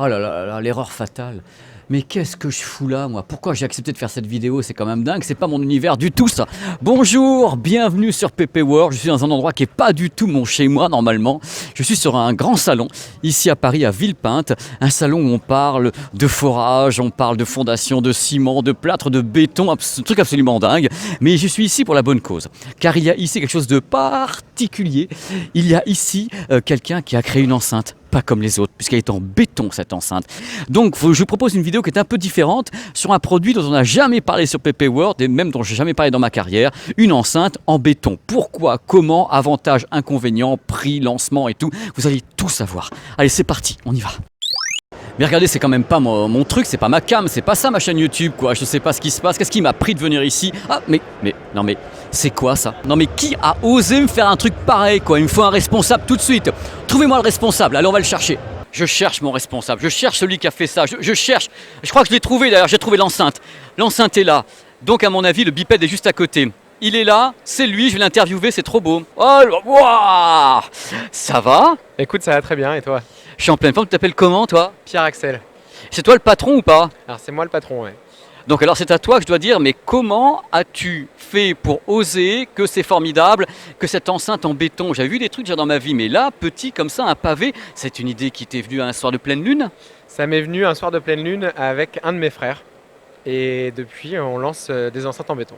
Oh là là là, l'erreur fatale. Mais qu'est-ce que je fous là, moi? Pourquoi j'ai accepté de faire cette vidéo? C'est quand même dingue, c'est pas mon univers du tout ça. Bonjour, bienvenue sur PP World. Je suis dans un endroit qui est pas du tout mon chez moi normalement. Je suis sur un grand salon, ici à Paris, à Villepinte. Un salon où on parle de forage, on parle de fondation, de ciment, de plâtre, de béton, un truc absolument dingue. Mais je suis ici pour la bonne cause. Car il y a ici quelque chose de particulier. Il y a ici quelqu'un qui a créé une enceinte. Pas comme les autres, puisqu'elle est en béton cette enceinte. Donc je vous propose une vidéo qui est un peu différente sur un produit dont on n'a jamais parlé sur PP World et même dont je n'ai jamais parlé dans ma carrière, une enceinte en béton. Pourquoi, comment, avantages, inconvénients, prix, lancement et tout, vous allez tout savoir. Allez, c'est parti, on y va. Mais regardez, c'est quand même pas mon truc, c'est pas ma cam, c'est pas ça ma chaîne YouTube quoi, je sais pas ce qui se passe, qu'est-ce qui m'a pris de venir ici? Ah non mais, c'est quoi ça? Non mais qui a osé me faire un truc pareil quoi? Il me faut un responsable tout de suite. Trouvez-moi le responsable, allez on va le chercher. Je cherche mon responsable, je cherche celui qui a fait ça, je cherche. Je crois que je l'ai trouvé d'ailleurs, j'ai trouvé l'enceinte. L'enceinte est là, donc à mon avis le bipède est juste à côté. Il est là, c'est lui, je vais l'interviewer, c'est trop beau. Oh, wow. Ça va? Écoute, ça va très bien, et toi? Je suis en pleine forme, tu t'appelles comment toi? Pierre-Axel. C'est toi le patron ou pas? Alors c'est moi le patron, ouais. Donc alors c'est à toi que je dois dire, mais comment as-tu fait pour oser que c'est formidable, que cette enceinte en béton, j'avais vu des trucs déjà dans ma vie, mais là, petit comme ça, un pavé, c'est une idée qui t'est venue un soir de pleine lune? Ça m'est venu un soir de pleine lune avec un de mes frères. Et depuis, on lance des enceintes en béton.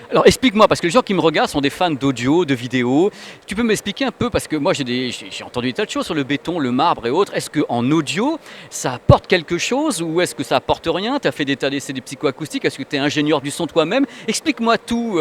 Alors explique-moi, parce que les gens qui me regardent sont des fans d'audio, de vidéo. Tu peux m'expliquer un peu, parce que moi j'ai entendu des tas de choses sur le béton, le marbre et autres. Est-ce qu'en audio, ça apporte quelque chose ou est-ce que ça apporte rien? Tu as fait des tas d'essais de psychoacoustiques, est-ce que tu es ingénieur du son toi-même? Explique-moi tout,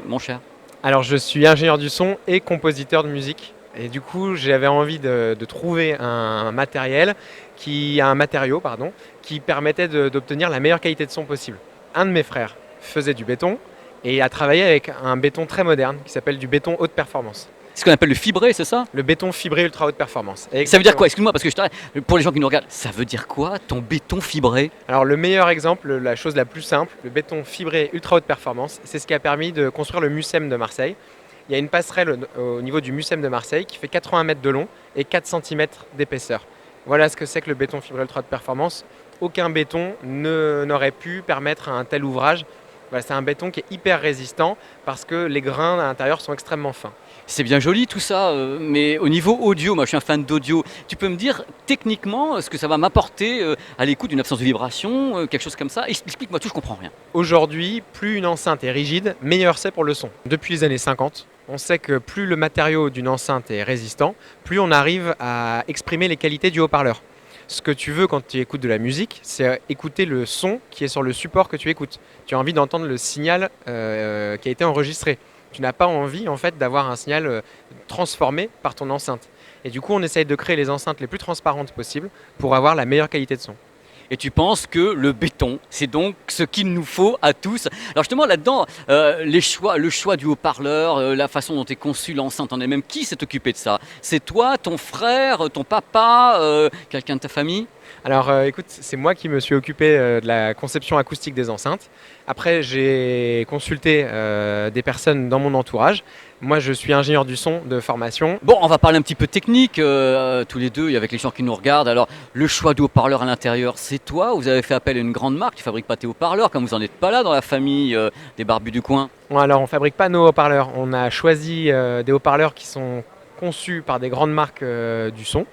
mon cher. Alors je suis ingénieur du son et compositeur de musique. Et du coup, j'avais envie de trouver un matériau, qui permettait d'obtenir la meilleure qualité de son possible. Un de mes frères faisait du béton et a travaillé avec un béton très moderne qui s'appelle du béton haute performance. C'est ce qu'on appelle le fibré, c'est ça? Le béton fibré ultra haute performance. Ça veut dire quoi? Excuse-moi, parce que pour les gens qui nous regardent, ça veut dire quoi ton béton fibré? Alors le meilleur exemple, la chose la plus simple, le béton fibré ultra haute performance, c'est ce qui a permis de construire le Mucem de Marseille. Il y a une passerelle au niveau du Mucem de Marseille qui fait 80 mètres de long et 4 cm d'épaisseur. Voilà ce que c'est que le béton fibré ultra haute performance. Aucun béton n'aurait pu permettre un tel ouvrage. Voilà, c'est un béton qui est hyper résistant parce que les grains à l'intérieur sont extrêmement fins. C'est bien joli tout ça, mais au niveau audio, moi je suis un fan d'audio. Tu peux me dire techniquement ce que ça va m'apporter à l'écoute d'une absence de vibration, quelque chose comme ça? Explique-moi tout, je comprends rien. Aujourd'hui, plus une enceinte est rigide, meilleur c'est pour le son. Depuis les années 50, on sait que plus le matériau d'une enceinte est résistant, plus on arrive à exprimer les qualités du haut-parleur. Ce que tu veux quand tu écoutes de la musique, c'est écouter le son qui est sur le support que tu écoutes. Tu as envie d'entendre le signal qui a été enregistré. Tu n'as pas envie en fait d'avoir un signal transformé par ton enceinte. Et du coup, on essaye de créer les enceintes les plus transparentes possibles pour avoir la meilleure qualité de son. Et tu penses que le béton, c'est donc ce qu'il nous faut à tous. Alors justement là-dedans, le choix du haut-parleur, la façon dont est conçue l'enceinte en elle-même, qui s'est occupé de ça? C'est toi, ton frère, ton papa, quelqu'un de ta famille? Alors écoute, c'est moi qui me suis occupé de la conception acoustique des enceintes. Après, j'ai consulté des personnes dans mon entourage. Moi, je suis ingénieur du son de formation. Bon, on va parler un petit peu technique, tous les deux, et avec les gens qui nous regardent. Alors, le choix du haut-parleur à l'intérieur, c'est toi? Vous avez fait appel à une grande marque qui fabrique pas tes haut-parleurs, comme vous n'en êtes pas là dans la famille des barbus du coin? Bon, alors, on ne fabrique pas nos haut-parleurs. On a choisi des haut-parleurs qui sont conçus par des grandes marques du son.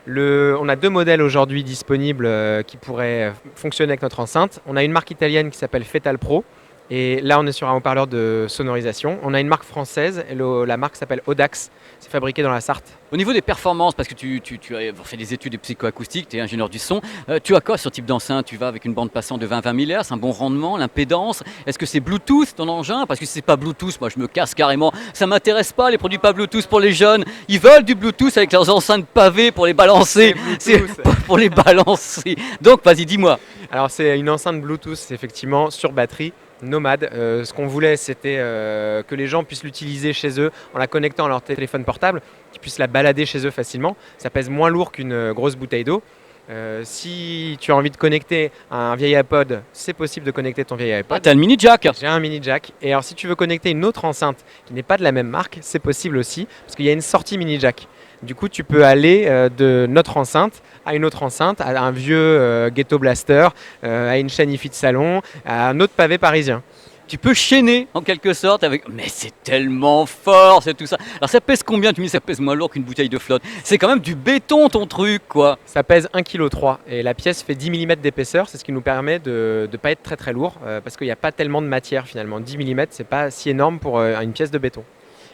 On a deux modèles aujourd'hui disponibles qui pourraient fonctionner avec notre enceinte. On a une marque italienne qui s'appelle Fetal Pro. Et là, on est sur un haut-parleur de sonorisation. On a une marque française, et la marque s'appelle Audax. C'est fabriqué dans la Sarthe. Au niveau des performances, parce que tu as fait des études de psychoacoustique, tu es ingénieur du son, tu as quoi sur ce type d'enceinte? Tu vas avec une bande passante de 20 000 Hz, un bon rendement, l'impédance? Est-ce que c'est Bluetooth ton engin? Parce que si c'est pas Bluetooth, moi je me casse carrément. Ça m'intéresse pas les produits pas Bluetooth pour les jeunes. Ils veulent du Bluetooth avec leurs enceintes pavées pour les balancer. C'est pour les balancer. Donc vas-y, dis-moi. Alors c'est une enceinte Bluetooth effectivement sur batterie. Nomade. Ce qu'on voulait, c'était que les gens puissent l'utiliser chez eux en la connectant à leur téléphone portable, qu'ils puissent la balader chez eux facilement. Ça pèse moins lourd qu'une grosse bouteille d'eau. Si tu as envie de connecter un vieil iPod, c'est possible de connecter ton vieil iPod. Ah, t'as le mini jack? J'ai un mini jack. Et alors si tu veux connecter une autre enceinte qui n'est pas de la même marque, c'est possible aussi, parce qu'il y a une sortie mini jack. Du coup, tu peux aller de notre enceinte à une autre enceinte, à un vieux ghetto blaster, à une chaîne hi-fi de salon, à un autre pavé parisien. Tu peux chaîner en quelque sorte avec. Mais c'est tellement fort, c'est tout ça. Alors ça pèse combien? Tu me dis ça pèse moins lourd qu'une bouteille de flotte. C'est quand même du béton ton truc quoi. Ça pèse 1,3 kg et la pièce fait 10 mm d'épaisseur, c'est ce qui nous permet de ne pas être très très lourd parce qu'il n'y a pas tellement de matière finalement. 10 mm, c'est pas si énorme pour une pièce de béton.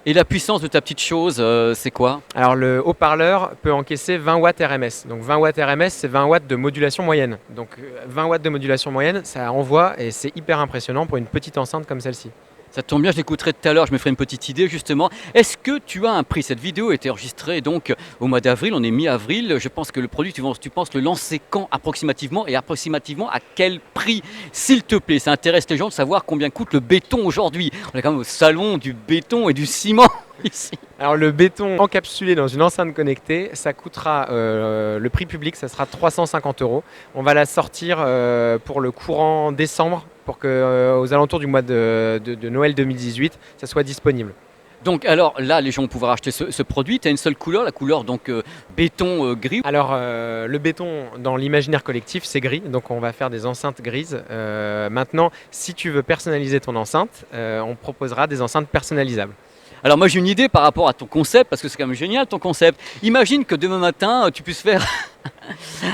Et la puissance de ta petite chose, c'est quoi? Alors le haut-parleur peut encaisser 20 watts RMS. Donc 20 watts RMS, c'est 20 watts de modulation moyenne. Donc 20 watts de modulation moyenne, ça envoie et c'est hyper impressionnant pour une petite enceinte comme celle-ci. Ça tombe bien, je l'écouterai tout à l'heure, je me ferai une petite idée justement. Est-ce que tu as un prix? Cette vidéo a été enregistrée donc au mois d'avril, on est mi-avril. Je pense que le produit, tu penses le lancer quand approximativement et approximativement à quel prix? S'il te plaît, ça intéresse les gens de savoir combien coûte le béton aujourd'hui. On est quand même au salon du béton et du ciment ici. Alors le béton encapsulé dans une enceinte connectée, ça coûtera, le prix public, ça sera 350 €. On va la sortir pour le courant décembre pour que aux alentours du mois de Noël 2018, ça soit disponible. Donc alors là, les gens vont pouvoir acheter ce produit. Tu as une seule couleur, la couleur donc béton gris. Alors le béton dans l'imaginaire collectif c'est gris, donc on va faire des enceintes grises. Maintenant, si tu veux personnaliser ton enceinte, on proposera des enceintes personnalisables. Alors moi j'ai une idée par rapport à ton concept, parce que c'est quand même génial ton concept. Imagine que demain matin tu puisses faire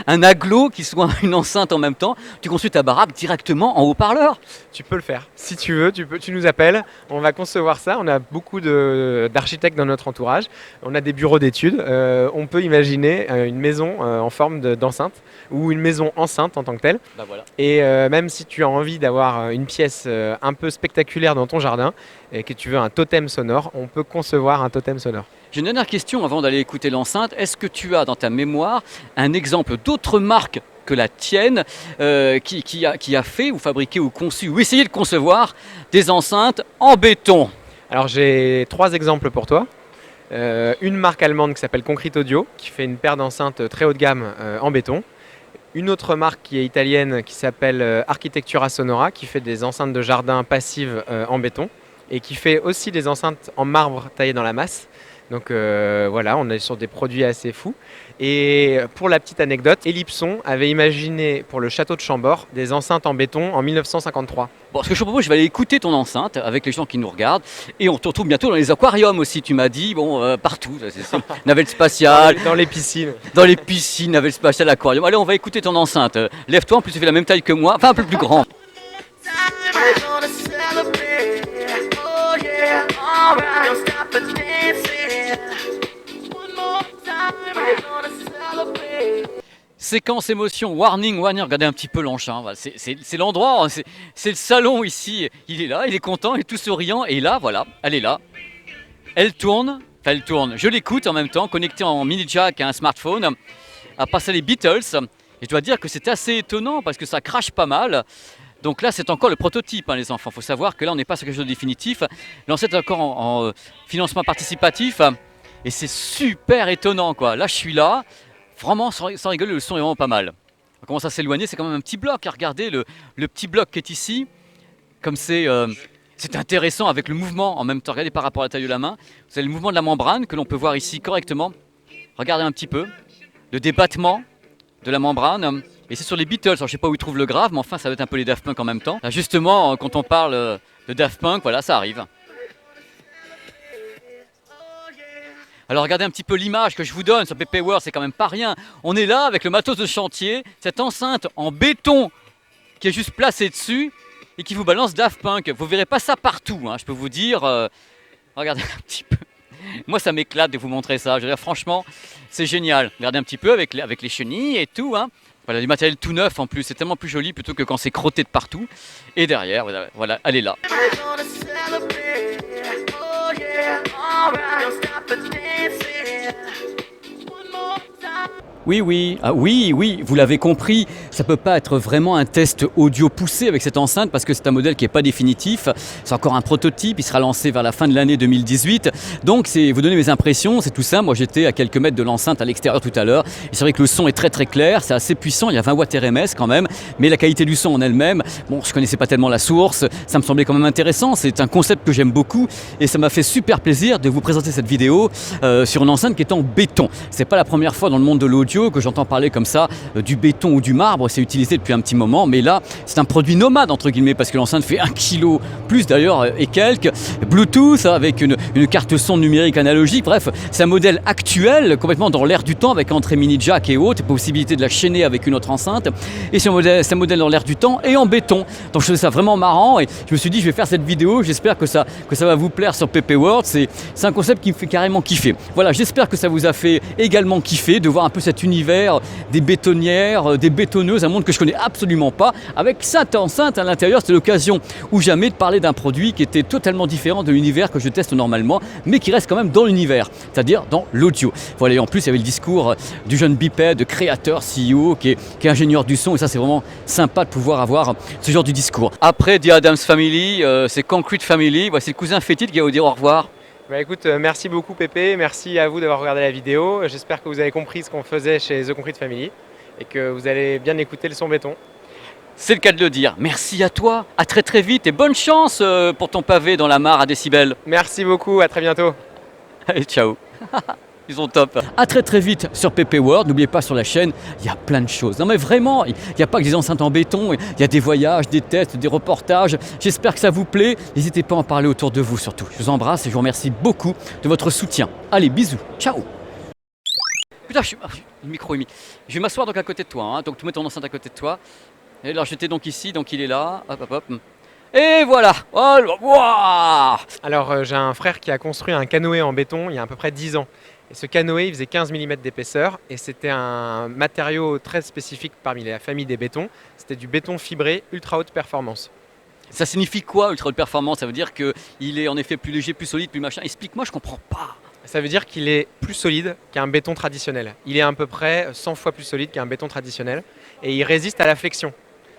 un aglo qui soit une enceinte en même temps. Tu construis ta baraque directement en haut-parleur. Tu peux le faire. Si tu veux, tu nous appelles, on va concevoir ça. On a beaucoup d'architectes dans notre entourage. On a des bureaux d'études. On peut imaginer une maison en forme d'enceinte ou une maison enceinte en tant que telle. Bah voilà. Et même si tu as envie d'avoir une pièce un peu spectaculaire dans ton jardin et que tu veux un totem sonore, on peut concevoir un totem sonore. J'ai une dernière question avant d'aller écouter l'enceinte. Est-ce que tu as dans ta mémoire un exemple d'autres marques que la tienne qui a fait ou fabriqué ou conçu ou essayé de concevoir des enceintes en béton? Alors j'ai 3 exemples pour toi. Une marque allemande qui s'appelle Concrete Audio qui fait une paire d'enceintes très haut de gamme en béton. Une autre marque qui est italienne qui s'appelle Architectura Sonora qui fait des enceintes de jardin passives en béton et qui fait aussi des enceintes en marbre taillées dans la masse. Donc voilà, on est sur des produits assez fous. Et pour la petite anecdote, Ellipson avait imaginé pour le château de Chambord des enceintes en béton en 1953. Bon, ce que je propose, je vais aller écouter ton enceinte avec les gens qui nous regardent. Et on te retrouve bientôt dans les aquariums aussi, tu m'as dit. Bon, partout, c'est navette spatiale. Dans les piscines. Dans les piscines, navette spatiale, aquarium. Allez, on va écouter ton enceinte. Lève-toi, en plus tu fais la même taille que moi, enfin un peu plus grand. Séquence émotion, warning, regardez un petit peu l'enchin, voilà, c'est l'endroit, c'est le salon ici, il est là, il est content, il est tout souriant, et là, voilà, elle est là, elle tourne, je l'écoute en même temps, connectée en mini jack à un smartphone, à passer les Beatles, et je dois dire que c'est assez étonnant parce que ça crache pas mal. Donc là, c'est encore le prototype, hein, les enfants. Il faut savoir que là, on n'est pas sur quelque chose de définitif. L'enceinte est encore en financement participatif. Et c'est super étonnant, quoi. Là, je suis là. Vraiment, sans rigoler, le son est vraiment pas mal. On commence à s'éloigner. C'est quand même un petit bloc. Regardez le petit bloc qui est ici. Comme c'est intéressant avec le mouvement en même temps. Regardez par rapport à la taille de la main. Vous avez le mouvement de la membrane que l'on peut voir ici correctement. Regardez un petit peu. Le débattement de la membrane. Et c'est sur les Beatles, alors, je ne sais pas où ils trouvent le grave, mais enfin ça va être un peu les Daft Punk en même temps. Là, justement, quand on parle de Daft Punk, voilà, ça arrive. Alors regardez un petit peu l'image que je vous donne sur PP World, c'est quand même pas rien. On est là avec le matos de chantier, cette enceinte en béton qui est juste placée dessus et qui vous balance Daft Punk. Vous verrez pas ça partout, hein, je peux vous dire. Regardez un petit peu. Moi ça m'éclate de vous montrer ça, je veux dire, franchement c'est génial. Regardez un petit peu avec les chenilles et tout, hein. Voilà, du matériel tout neuf en plus, c'est tellement plus joli plutôt que quand c'est crotté de partout. Et derrière, voilà, elle est là. Oui, oui, ah, oui, oui, vous l'avez compris, ça peut pas être vraiment un test audio poussé avec cette enceinte parce que c'est un modèle qui n'est pas définitif, c'est encore un prototype, il sera lancé vers la fin de l'année 2018. Donc c'est vous donner mes impressions, c'est tout ça. Moi j'étais à quelques mètres de l'enceinte à l'extérieur tout à l'heure et c'est vrai que le son est très très clair, c'est assez puissant, il y a 20 watts RMS quand même, mais la qualité du son en elle-même, bon, je connaissais pas tellement la source, ça me semblait quand même intéressant, c'est un concept que j'aime beaucoup et ça m'a fait super plaisir de vous présenter cette vidéo sur une enceinte qui est en béton. C'est pas la première fois dans le monde de l'audio que j'entends parler comme ça du béton ou du marbre, c'est utilisé depuis un petit moment, mais là c'est un produit nomade entre guillemets parce que l'enceinte fait 1 kg plus d'ailleurs et quelques, Bluetooth avec une carte son numérique analogique, bref c'est un modèle actuel complètement dans l'air du temps avec entrée mini jack et autres, possibilité de la chaîner avec une autre enceinte et c'est un modèle dans l'air du temps et en béton, donc je trouvais ça vraiment marrant et je me suis dit je vais faire cette vidéo, j'espère que ça va vous plaire sur PP World, c'est un concept qui me fait carrément kiffer. Voilà, j'espère que ça vous a fait également kiffer de voir un peu cet univers des bétonnières, des bétonneuses, un monde que je connais absolument pas. Avec cette enceinte à l'intérieur, c'était l'occasion ou jamais de parler d'un produit qui était totalement différent de l'univers que je teste normalement, mais qui reste quand même dans l'univers, c'est-à-dire dans l'audio. Voilà, et en plus il y avait le discours du jeune bipède, créateur, CEO, qui est ingénieur du son, et ça c'est vraiment sympa de pouvoir avoir ce genre de discours. Après The Addams Family, c'est Concrete Family, voici le cousin fétide qui va vous dire au revoir. Bah écoute, merci beaucoup Pépé, merci à vous d'avoir regardé la vidéo. J'espère que vous avez compris ce qu'on faisait chez The Concrete Family et que vous allez bien écouter le son béton. C'est le cas de le dire. Merci à toi, à très très vite et bonne chance pour ton pavé dans la mare à décibels. Merci beaucoup, à très bientôt. Allez, ciao. Ils sont top. À très très vite sur PP World. N'oubliez pas sur la chaîne, il y a plein de choses. Non mais vraiment, il n'y a pas que des enceintes en béton, il y a des voyages, des tests, des reportages. J'espère que ça vous plaît. N'hésitez pas à en parler autour de vous surtout. Je vous embrasse et je vous remercie beaucoup de votre soutien. Allez, bisous. Ciao. Putain, le micro est mis. Je vais m'asseoir donc à côté de toi. Hein. Donc tu mets ton enceinte à côté de toi. Et alors j'étais donc ici, donc il est là. Hop, hop, hop. Et voilà. Oh, wow. Alors j'ai un frère qui a construit un canoë en béton il y a à peu près 10 ans. Et ce canoë, il faisait 15 mm d'épaisseur et c'était un matériau très spécifique parmi la famille des bétons. C'était du béton fibré ultra haute performance. Ça signifie quoi ultra haute performance? Ça veut dire qu'il est en effet plus léger, plus solide, plus machin. Explique-moi, je comprends pas. Ça veut dire qu'il est plus solide qu'un béton traditionnel. Il est à peu près 100 fois plus solide qu'un béton traditionnel et il résiste à la flexion.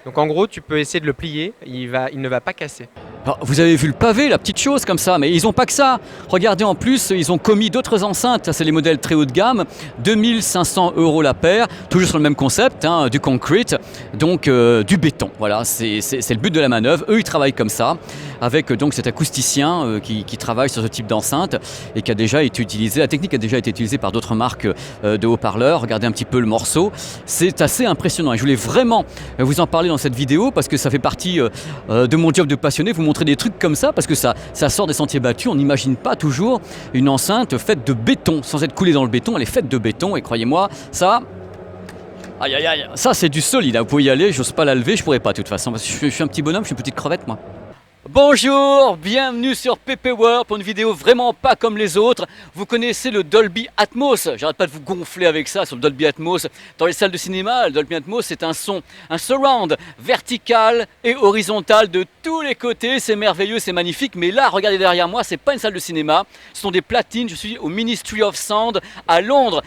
Donc en gros, tu peux essayer de le plier, il ne va pas casser. Alors, vous avez vu le pavé, la petite chose comme ça, mais ils n'ont pas que ça. Regardez en plus, ils ont commis d'autres enceintes, ça c'est les modèles très haut de gamme, 2500 € la paire, toujours sur le même concept, hein, du concrete, donc du béton. Voilà, c'est le but de la manœuvre. Eux, ils travaillent comme ça, avec donc cet acousticien qui travaille sur ce type d'enceinte et qui a déjà été utilisé, la technique a déjà été utilisée par d'autres marques de haut-parleurs. Regardez un petit peu le morceau, c'est assez impressionnant et je voulais vraiment vous en parler dans cette vidéo parce que ça fait partie de mon job de passionné, vous montrer des trucs comme ça parce que ça sort des sentiers battus. On n'imagine pas toujours une enceinte faite de béton sans être coulée dans le béton, elle est faite de béton et croyez-moi, ça, aïe aïe aïe, ça c'est du solide, vous pouvez y aller, j'ose pas la lever, je pourrais pas de toute façon parce que je suis un petit bonhomme, je suis une petite crevette moi. Bonjour, bienvenue sur PP World pour une vidéo vraiment pas comme les autres. Vous connaissez le Dolby Atmos, j'arrête pas de vous gonfler avec ça sur le Dolby Atmos. Dans les salles de cinéma, le Dolby Atmos c'est un son, un surround vertical et horizontal de tous les côtés. C'est merveilleux, c'est magnifique, mais là regardez derrière moi, c'est pas une salle de cinéma, ce sont des platines. Je suis au Ministry of Sound à Londres.